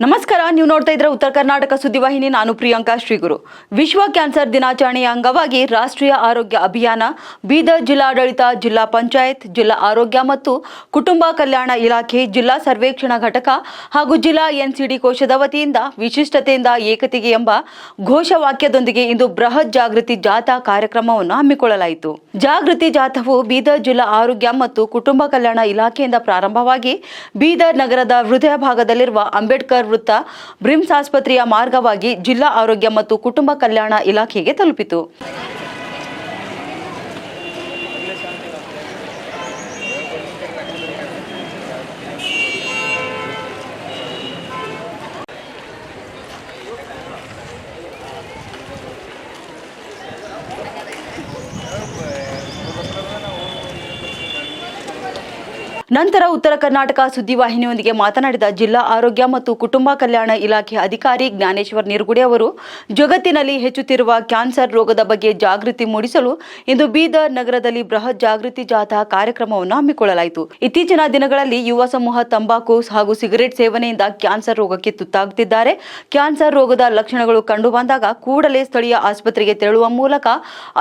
ನಮಸ್ಕಾರ, ನೀವು ನೋಡ್ತಾ ಇದ್ರೆ ಉತ್ತರ ಕರ್ನಾಟಕ ಸುದ್ದಿವಾಹಿನಿ. ನಾನು ಪ್ರಿಯಾಂಕಾ ಶ್ರೀಗುರು. ವಿಶ್ವ ಕ್ಯಾನ್ಸರ್ ದಿನಾಚರಣೆಯ ಅಂಗವಾಗಿ ರಾಷ್ಟ್ರೀಯ ಆರೋಗ್ಯ ಅಭಿಯಾನ, ಬೀದರ್ ಜಿಲ್ಲಾಡಳಿತ, ಜಿಲ್ಲಾ ಪಂಚಾಯತ್, ಜಿಲ್ಲಾ ಆರೋಗ್ಯ ಮತ್ತು ಕುಟುಂಬ ಕಲ್ಯಾಣ ಇಲಾಖೆ, ಜಿಲ್ಲಾ ಸರ್ವೇಕ್ಷಣಾ ಘಟಕ ಹಾಗೂ ಜಿಲ್ಲಾ ಎನ್ಸಿಡಿ ಕೋಶದ ವತಿಯಿಂದ ವಿಶಿಷ್ಟತೆಯಿಂದ ಏಕತೆಗೆ ಎಂಬ ಘೋಷವಾಕ್ಯದೊಂದಿಗೆ ಇಂದು ಬೃಹತ್ ಜಾಗೃತಿ ಜಾಥಾ ಕಾರ್ಯಕ್ರಮವನ್ನು ಹಮ್ಮಿಕೊಳ್ಳಲಾಯಿತು. ಜಾಗೃತಿ ಜಾಥಾವು ಬೀದರ್ ಜಿಲ್ಲಾ ಆರೋಗ್ಯ ಮತ್ತು ಕುಟುಂಬ ಕಲ್ಯಾಣ ಇಲಾಖೆಯಿಂದ ಪ್ರಾರಂಭವಾಗಿ ಬೀದರ್ ನಗರದ ಹೃದಯ ಭಾಗದಲ್ಲಿರುವ ಅಂಬೇಡ್ಕರ್ ವೃತ್ತ ಬ್ರಿಮ್ಸ್ ಆಸ್ಪತ್ರೆಯ ಮಾರ್ಗವಾಗಿ ಜಿಲ್ಲಾ ಆರೋಗ್ಯ ಮತ್ತು ಕುಟುಂಬ ಕಲ್ಯಾಣ ಇಲಾಖೆಗೆ ತಲುಪಿತು. ನಂತರ ಉತ್ತರ ಕರ್ನಾಟಕ ಸುದ್ದಿವಾಹಿನಿಯೊಂದಿಗೆ ಮಾತನಾಡಿದ ಜಿಲ್ಲಾ ಆರೋಗ್ಯ ಮತ್ತು ಕುಟುಂಬ ಕಲ್ಯಾಣ ಇಲಾಖೆ ಅಧಿಕಾರಿ ಜ್ಞಾನೇಶ್ವರ್ ನಿರಗುಡೆ ಅವರು, ಜಗತ್ತಿನಲ್ಲಿ ಹೆಚ್ಚುತ್ತಿರುವ ಕ್ಯಾನ್ಸರ್ ರೋಗದ ಬಗ್ಗೆ ಜಾಗೃತಿ ಮೂಡಿಸಲು ಇಂದು ಬೀದರ್ ನಗರದಲ್ಲಿ ಬೃಹತ್ ಜಾಗೃತಿ ಜಾಥಾ ಕಾರ್ಯಕ್ರಮವನ್ನು ಹಮ್ಮಿಕೊಳ್ಳಲಾಯಿತು. ಇತ್ತೀಚಿನ ದಿನಗಳಲ್ಲಿ ಯುವ ಸಮೂಹ ತಂಬಾಕು ಹಾಗೂ ಸಿಗರೆಟ್ ಸೇವನೆಯಿಂದ ಕ್ಯಾನ್ಸರ್ ರೋಗಕ್ಕೆ ತುತ್ತಾಗುತ್ತಿದ್ದಾರೆ. ಕ್ಯಾನ್ಸರ್ ರೋಗದ ಲಕ್ಷಣಗಳು ಕಂಡು ಬಂದಾಗ ಕೂಡಲೇ ಸ್ಥಳೀಯ ಆಸ್ಪತ್ರೆಗೆ ತೆರಳುವ ಮೂಲಕ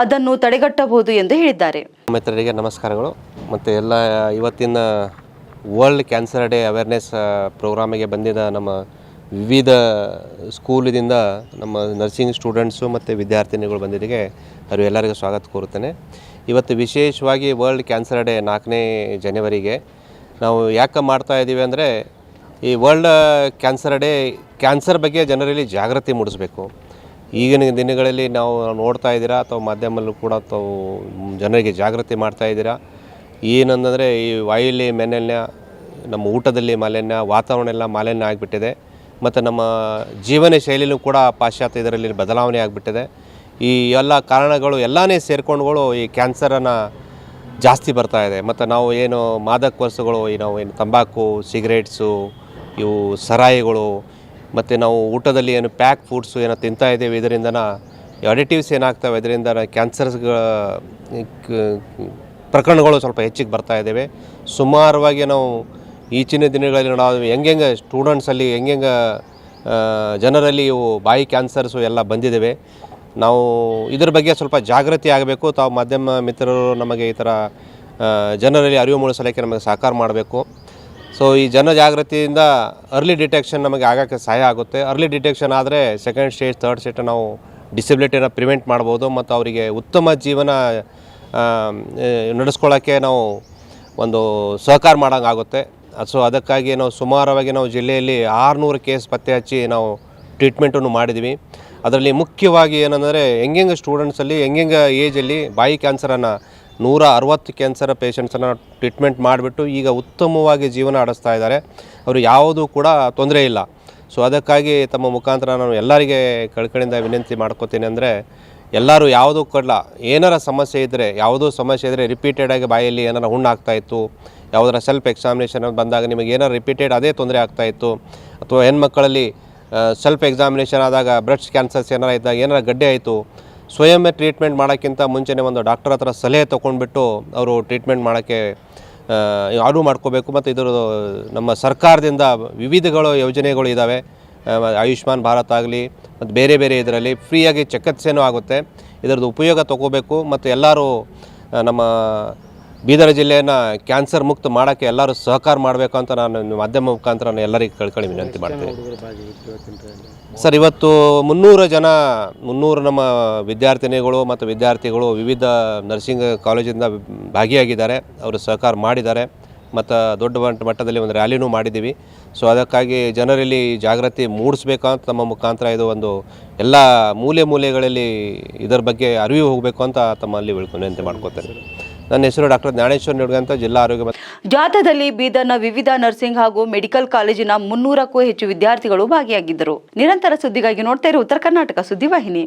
ಅದನ್ನು ತಡೆಗಟ್ಟಬಹುದು ಎಂದು ಹೇಳಿದ್ದಾರೆ. ಮಿತ್ರರಿಗೆ ನಮಸ್ಕಾರಗಳು. ಮತ್ತು ಎಲ್ಲ ಇವತ್ತಿನ ವರ್ಲ್ಡ್ ಕ್ಯಾನ್ಸರ್ ಡೇ ಅವೇರ್ನೆಸ್ ಪ್ರೋಗ್ರಾಮಿಗೆ ಬಂದಿದ್ದ ನಮ್ಮ ವಿವಿಧ ಸ್ಕೂಲಿನಿಂದ ನಮ್ಮ ನರ್ಸಿಂಗ್ ಸ್ಟೂಡೆಂಟ್ಸು ಮತ್ತು ವಿದ್ಯಾರ್ಥಿನಿಗಳು ಬಂದಿದ್ದಕ್ಕೆ ಅವರೆಲ್ಲರಿಗೂ ಸ್ವಾಗತ ಕೋರುತ್ತೇನೆ. ಇವತ್ತು ವಿಶೇಷವಾಗಿ ವರ್ಲ್ಡ್ ಕ್ಯಾನ್ಸರ್ ಡೇ 4ನೇ ಜನವರಿಗೆ ನಾವು ಯಾಕೆ ಮಾಡ್ತಾ ಇದ್ದೀವಿ ಅಂದರೆ, ಈ ವರ್ಲ್ಡ್ ಕ್ಯಾನ್ಸರ್ ಡೇ ಕ್ಯಾನ್ಸರ್ ಬಗ್ಗೆ ಜನರಲ್ಲಿ ಜಾಗೃತಿ ಮೂಡಿಸಬೇಕು. ಈಗಿನ ದಿನಗಳಲ್ಲಿ ನಾವು ನೋಡ್ತಾ ಇದ್ದೀರಾ ಅಥವಾ ಮಾಧ್ಯಮದಲ್ಲೂ ಕೂಡ ತಾವು ಜನರಿಗೆ ಜಾಗೃತಿ ಮಾಡ್ತಾ ಇದ್ದೀರಾ. ಏನಂದರೆ ಈ ವಾಯುಲಿ ಮಾಲಿನ್ಯ, ನಮ್ಮ ಊಟದಲ್ಲಿ ಮಾಲಿನ್ಯ, ವಾತಾವರಣ ಎಲ್ಲ ಮಾಲಿನ್ಯ ಆಗಿಬಿಟ್ಟಿದೆ. ಮತ್ತು ನಮ್ಮ ಜೀವನ ಶೈಲಿಯೂ ಕೂಡ ಪಾಶ್ಚಾತ್ಯ ಇದರಲ್ಲಿ ಬದಲಾವಣೆ ಆಗಿಬಿಟ್ಟಿದೆ. ಈ ಎಲ್ಲ ಕಾರಣಗಳು ಎಲ್ಲನೇ ಸೇರ್ಕೊಂಡುಗಳು ಈ ಕ್ಯಾನ್ಸರನ್ನು ಜಾಸ್ತಿ ಬರ್ತಾ ಇದೆ. ಮತ್ತು ನಾವು ಏನು ಮಾದಕ ವಸ್ತುಗಳು, ನಾವು ಏನು ತಂಬಾಕು, ಸಿಗರೇಟ್ಸು, ಇವು ಸರಾಯಿಗಳು, ಮತ್ತು ನಾವು ಊಟದಲ್ಲಿ ಏನು ಪ್ಯಾಕ್ ಫುಡ್ಸು ಏನೋ ತಿಂತಾ ಇದ್ದೀವಿ, ಇದರಿಂದನ ಅಡಿಟಿವ್ಸ್ ಏನಾಗ್ತವೆ, ಇದರಿಂದ ಕ್ಯಾನ್ಸರ್ಸ್ಗಳ ಪ್ರಕರಣಗಳು ಸ್ವಲ್ಪ ಹೆಚ್ಚಿಗೆ ಬರ್ತಾ ಇದ್ದಾವೆ. ಸುಮಾರವಾಗಿ ನಾವು ಈಚಿನ ದಿನಗಳಲ್ಲಿ ನಾವು ಹೆಂಗೆ ಸ್ಟೂಡೆಂಟ್ಸಲ್ಲಿ ಹೆಂಗೆ ಜನರಲ್ಲಿ ಇವು ಬಾಯಿ ಕ್ಯಾನ್ಸರ್ಸು ಎಲ್ಲ ಬಂದಿದ್ದಾವೆ. ನಾವು ಇದ್ರ ಬಗ್ಗೆ ಸ್ವಲ್ಪ ಜಾಗೃತಿ ಆಗಬೇಕು. ತಾವು ಮಾಧ್ಯಮ ಮಿತ್ರರು ನಮಗೆ ಈ ಥರ ಜನರಲ್ಲಿ ಅರಿವು ಮೂಡಿಸಲಿಕ್ಕೆ ನಮಗೆ ಸಹಕಾರ ಮಾಡಬೇಕು. ಸೊ ಈ ಜನ ಜಾಗೃತಿಯಿಂದ ಅರ್ಲಿ ಡಿಟೆಕ್ಷನ್ ನಮಗೆ ಆಗೋಕ್ಕೆ ಸಹಾಯ ಆಗುತ್ತೆ. ಅರ್ಲಿ ಡಿಟೆಕ್ಷನ್ ಆದರೆ ಸೆಕೆಂಡ್ ಸ್ಟೇಜ್, ಥರ್ಡ್ ಸ್ಟೇಜ್ ನಾವು ಡಿಸಬಿಲಿಟಿನ ಪ್ರಿವೆಂಟ್ ಮಾಡ್ಬೋದು ಮತ್ತು ಅವರಿಗೆ ಉತ್ತಮ ಜೀವನ ನಡೆಸ್ಕೊಳ್ಳೋಕ್ಕೆ ನಾವು ಒಂದು ಸಹಕಾರ ಮಾಡೋಂಗಾಗುತ್ತೆ. ಸೊ ಅದಕ್ಕಾಗಿ ನಾವು ಸುಮಾರವಾಗಿ ನಾವು ಜಿಲ್ಲೆಯಲ್ಲಿ 600 ಕೇಸ್ ಪತ್ತೆ ಹಚ್ಚಿ ನಾವು ಟ್ರೀಟ್ಮೆಂಟನ್ನು ಮಾಡಿದ್ವಿ. ಅದರಲ್ಲಿ ಮುಖ್ಯವಾಗಿ ಏನಂದರೆ ಹೆಂಗೆ ಸ್ಟೂಡೆಂಟ್ಸಲ್ಲಿ ಹೆಂಗೆ ಏಜಲ್ಲಿ ಬಾಯಿ ಕ್ಯಾನ್ಸರನ್ನು 160 ಕ್ಯಾನ್ಸರ್ ಪೇಷಂಟ್ಸನ್ನು ಟ್ರೀಟ್ಮೆಂಟ್ ಮಾಡಿಬಿಟ್ಟು ಈಗ ಉತ್ತಮವಾಗಿ ಜೀವನ ನಡೆಸ್ತಾ ಇದ್ದಾರೆ. ಅವರು ಯಾವುದೂ ಕೂಡ ತೊಂದರೆ ಇಲ್ಲ. ಸೊ ಅದಕ್ಕಾಗಿ ತಮ್ಮ ಮುಖಾಂತರ ನಾನು ಎಲ್ಲರಿಗೆ ಕಳ್ಕಳಿಂದ ವಿನಂತಿ ಮಾಡ್ಕೋತೀನಿ ಅಂದರೆ, ಎಲ್ಲರೂ ಯಾವುದೂ ಕೊಡಲ ಏನಾರ ಸಮಸ್ಯೆ ಇದ್ದರೆ, ಯಾವುದೂ ಸಮಸ್ಯೆ ಇದ್ದರೆ ರಿಪೀಟೆಡಾಗಿ ಬಾಯಲ್ಲಿ ಏನಾರ ಹುಣ್ಣಾಗ್ತಾಯಿತ್ತು, ಯಾವುದರ ಸೆಲ್ಫ್ ಎಕ್ಸಾಮಿನೇಷನ್ ಬಂದಾಗ ನಿಮಗೆ ಏನಾರು ರಿಪೀಟೆಡ್ ಅದೇ ತೊಂದರೆ ಆಗ್ತಾಯಿತ್ತು, ಅಥವಾ ಹೆಣ್ಮಕ್ಕಳಲ್ಲಿ ಸೆಲ್ಫ್ ಎಕ್ಸಾಮಿನೇಷನ್ ಆದಾಗ ಬ್ರೆಸ್ಟ್ ಕ್ಯಾನ್ಸರ್ಸ್ ಏನಾರ ಇದ್ದಾಗ ಏನಾರ ಗಡ್ಡೆ ಆಯಿತು, ಸ್ವಯಂ ಟ್ರೀಟ್ಮೆಂಟ್ ಮಾಡೋಕ್ಕಿಂತ ಮುಂಚೆನೇ ಒಂದು ಡಾಕ್ಟರ್ ಹತ್ರ ಸಲಹೆ ತೊಗೊಂಡ್ಬಿಟ್ಟು ಅವರು ಟ್ರೀಟ್ಮೆಂಟ್ ಮಾಡೋಕ್ಕೆ ಅನುವು ಮಾಡ್ಕೋಬೇಕು. ಮತ್ತು ಇದರ ನಮ್ಮ ಸರ್ಕಾರದಿಂದ ವಿವಿಧಗಳು ಯೋಜನೆಗಳು ಇದ್ದಾವೆ. ಆಯುಷ್ಮಾನ್ ಭಾರತ್ ಆಗಲಿ ಮತ್ತು ಬೇರೆ ಬೇರೆ ಇದರಲ್ಲಿ ಫ್ರೀಯಾಗಿ ಚಿಕಿತ್ಸೆನೂ ಆಗುತ್ತೆ. ಇದರದ್ದು ಉಪಯೋಗ ತೊಗೋಬೇಕು. ಮತ್ತು ಎಲ್ಲರೂ ನಮ್ಮ ಬೀದರ್ ಜಿಲ್ಲೆಯನ್ನು ಕ್ಯಾನ್ಸರ್ ಮುಕ್ತ ಮಾಡೋಕ್ಕೆ ಎಲ್ಲರೂ ಸಹಕಾರ ಮಾಡಬೇಕು ಅಂತ ನಾನು ಮಾಧ್ಯಮ ಮುಖಾಂತರ ನಾನು ಎಲ್ಲರಿಗೂ ಕಳ್ಕೊಳ್ಳಿ ವಿನಂತಿ ಮಾಡ್ತೀನಿ. ಸರ್, ಇವತ್ತು 300 ನಮ್ಮ ವಿದ್ಯಾರ್ಥಿನಿಗಳು ಮತ್ತು ವಿದ್ಯಾರ್ಥಿಗಳು ವಿವಿಧ ನರ್ಸಿಂಗ್ ಕಾಲೇಜಿಂದ ಭಾಗಿಯಾಗಿದ್ದಾರೆ. ಅವರು ಸಹಕಾರ ಮಾಡಿದ್ದಾರೆ ಮತ್ತು ದೊಡ್ಡ ಮಟ್ಟದಲ್ಲಿ ಒಂದು ರ್ಯಾಲಿನೂ ಮಾಡಿದ್ದೀವಿ. ಸೊ ಅದಕ್ಕಾಗಿ ಜನರಲ್ಲಿ ಜಾಗೃತಿ ಮೂಡಿಸ್ಬೇಕಂತ ನಮ್ಮ ಮುಖಾಂತರ ಇದು ಒಂದು ಎಲ್ಲ ಮೂಲೆಗಳಲ್ಲಿ ಇದರ ಬಗ್ಗೆ ಅರಿವು ಹೋಗಬೇಕು ಅಂತ ತಮ್ಮಲ್ಲಿ ವಿನಂತಿ ಮಾಡ್ಕೋತಾರೆ. ನನ್ನ ಹೆಸರು ಡಾಕ್ಟರ್ ಜ್ಞಾನೇಶ್ವರ್ ನಿರಗುಡೆ ಅಂತ, ಜಿಲ್ಲಾ ಆರೋಗ್ಯ. ಜಾಥಾದಲ್ಲಿ ಬೀದರ್ನ ವಿವಿಧ ನರ್ಸಿಂಗ್ ಹಾಗೂ ಮೆಡಿಕಲ್ ಕಾಲೇಜಿನ 300ಕ್ಕೂ ಹೆಚ್ಚು ವಿದ್ಯಾರ್ಥಿಗಳು ಭಾಗಿಯಾಗಿದ್ದರು. ನಿರಂತರ ಸುದ್ದಿಗಾಗಿ ನೋಡ್ತಾ ಇರೋ ಉತ್ತರ ಕರ್ನಾಟಕ ಸುದ್ದಿವಾಹಿನಿ.